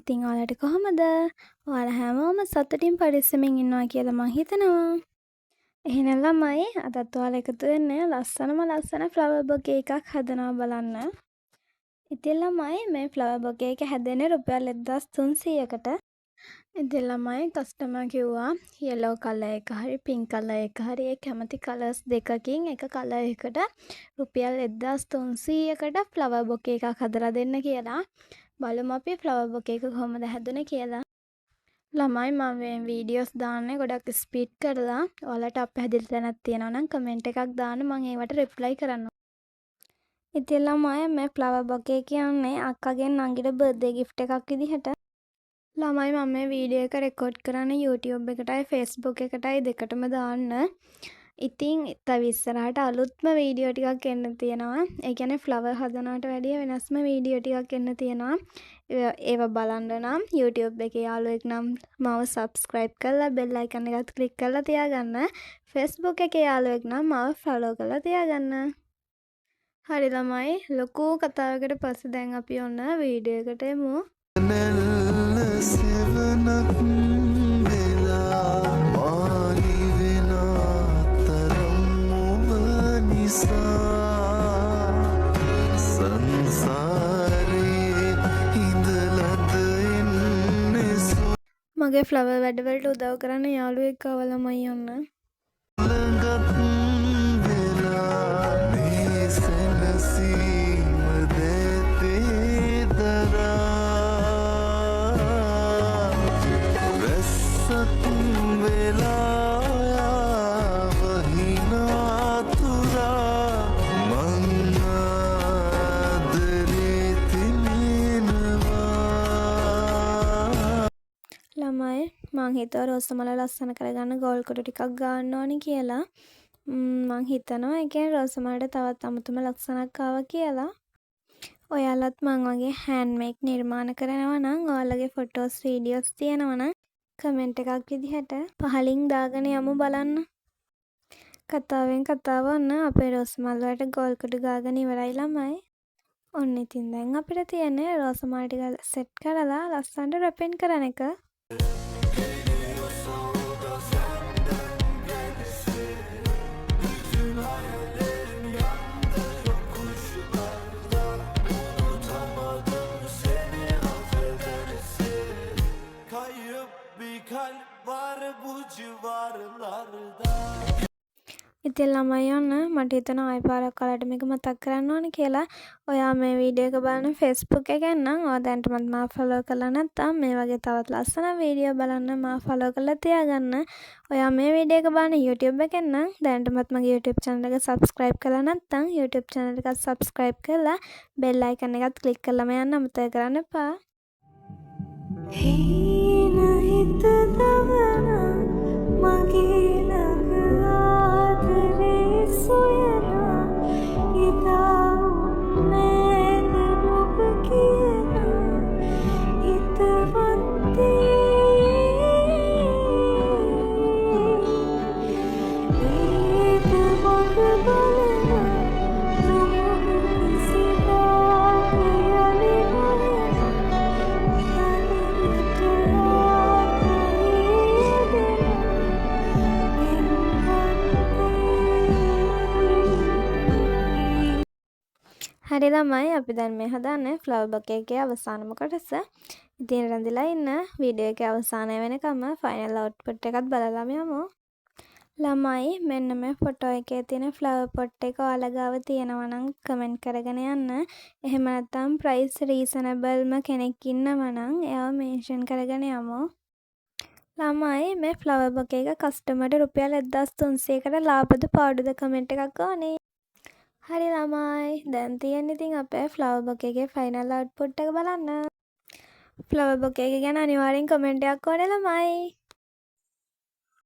ඉතින් ඔයාලට කොහොමද? ඔයාලා හැමෝම සතුටින් පරිස්සමින් ඉන්නවා කියලා මං හිතනවා. එහෙනම් ළමයි අදත් ඔයාලා එකතු වෙන්න ලස්සන ෆ්ලවර් බොකේ එකක් හදනවා බලන්න. ඉතින් ළමයි මේ ෆ්ලවර් බොකේ එක හැදෙන්නේ රුපියල් 1300කට. ඉතින් ළමයි කස්ටමර් කිව්වා yellow color එක හරි pink color එක හරි ඒ කැමති colors දෙකකින් එක color එකට රුපියල් 1300කට ෆ්ලවර් බොකේ එකක් හදලා දෙන්න කියලා. බලමු අපි ෆ්ලවර් බොකේ එක කොහොමද හැදුනේ කියලා. ළමයි මම මේ වීඩියෝස් දාන්නේ ගොඩක් ස්පීඩ් කරලා. ඔයාලට අපහැදිලි තැනක් තියෙනවා නම් කමෙන්ට් එකක් දාන්න මම ඒවට රිප්ලයි කරන්නම්. ඉතින් ළමයි මේ ෆ්ලවර් බොකේ කියන්නේ අක්කගෙන් නංගිට බර්ත්ඩේ ගිෆ්ට් එකක් විදිහට. ළමයි මම මේ වීඩියෝ එක රෙකෝඩ් කරන්නේ YouTube එකටයි Facebook එකටයි දෙකටම දාන්න. ඉතින් තව ඉස්සරහට අලුත්ම වීඩියෝ ටිකක් එන්න තියෙනවා. ඒ කියන්නේ ෆ්ලවර් හදනවට වැඩිය වෙනස්ම වීඩියෝ ටිකක් එන්න තියෙනවා. ඒව බලන්න නම් YouTube එකේ යාළුවෙක් නම් මාව subscribe කරලා bell icon එකත් click කරලා තියාගන්න. Facebook එකේ යාළුවෙක් නම් මාව follow කරලා තියාගන්න. හරි ළමයි ලොකු කතාවකට පස්සේ දැන් අපි ඔන්න වීඩියෝ එකට එමු. මගේ ෆ්ලවර් වැඩවලට උදව් කරන්න යාළුවෙක් ආවා ළමයි ඔන්න. ළමයි මං හිතුවා රෝසමල ලස්සන කරගන්න ගෝල් කොටු ටිකක් ගන්න ඕනි කියලා. මං හිතනවා ඒ කියන්නේ රෝසමලට තවත් අමුතුම ලක්ෂණක් ආවා කියලා. ඔයාලත් මං වගේ හෑන්ඩ්මේඩ් නිර්මාණ කරනවා නම් ඔයාලගේ ෆොටෝස් වීඩියෝස් තියෙනවා නම් කමෙන්ට් එකක් විදිහට පහලින් දාගෙන යමු බලන්න. කතාවෙන් කතාව ඔන්න අපේ රෝසමල් වලට ගෝල් කොටු ගාගෙන ඉවරයි ළමයි. ඔන්න ඉතින් දැන් අපිට තියෙන්නේ රෝසමල් ටික සෙට් කරලා ලස්සනට රැපෙන් කරන එක. ඉතින් ළමයි ඔන්න මට හිතෙනවා ආයෙ පාරක් ඔයාලට මේක මතක් කරන්න ඕනේ කියලා. ඔයා මේ වීඩියෝ එක බලන Facebook එකෙන් නම් ඔයා දැනටමත් මාව follow කරලා නැත්නම් මේ වගේ තවත් ලස්සන වීඩියෝ බලන්න මාව follow කරලා තියාගන්න. ඔයා මේ වීඩියෝ එක බලන YouTube එකෙන් නම් දැනටමත් මගේ YouTube channel එක subscribe කරලා නැත්නම් YouTube channel එකත් subscribe කරලා bell icon එකත් click කරලාම යන්න අමතක කරන්න එපා. හීන හිත දවන මගේ ළඟ ආදරේ සොයනා ඉතා නෑද ඔබ කියනා හිතවත්තේ ඒත මඟ බලන නොමග කිසිදාක යලි හරි ළමයි අපි දැන් මේ හදන්නේ ෆ්ලවර් බොකේ එකේ අවසානම කොටස. ඉතින් රැඳිලා ඉන්න වීඩියෝ එකේ අවසානය වෙනකම් ෆයිනල් අවුට්පුට් එකත් බලලාම යමු. ළමයි මෙන්න මේ ෆොටෝ එකේ තියෙන ෆ්ලවර් පොට් එක ඔයාලා ගාව තියෙනවා නම් කමෙන්ට් කරගෙන යන්න. එහෙම නැත්නම් ප්‍රයිස් රීසනබල්ම කෙනෙක් ඉන්නවා නම් එයාව මෙන්ෂන් කරගෙන යමු. ළමයි මේ ෆ්ලවර් බොකේ එක කස්ටමර්ට රුපියල් 1300කට ලාභද පාඩුද කමෙන්ට් එකක් ඕනේ. හරි ළමයි දැන් තියෙන්නේ ඉතින් අපේ ෆ්ලවර් බොකේ එකේ ෆයිනල් අවුට්පුට් එක බලන්න. ෆ්ලවර් බොකේ එක ගැන අනිවාර්යෙන් කමෙන්ට් එකක් ඕනේ ළමයි.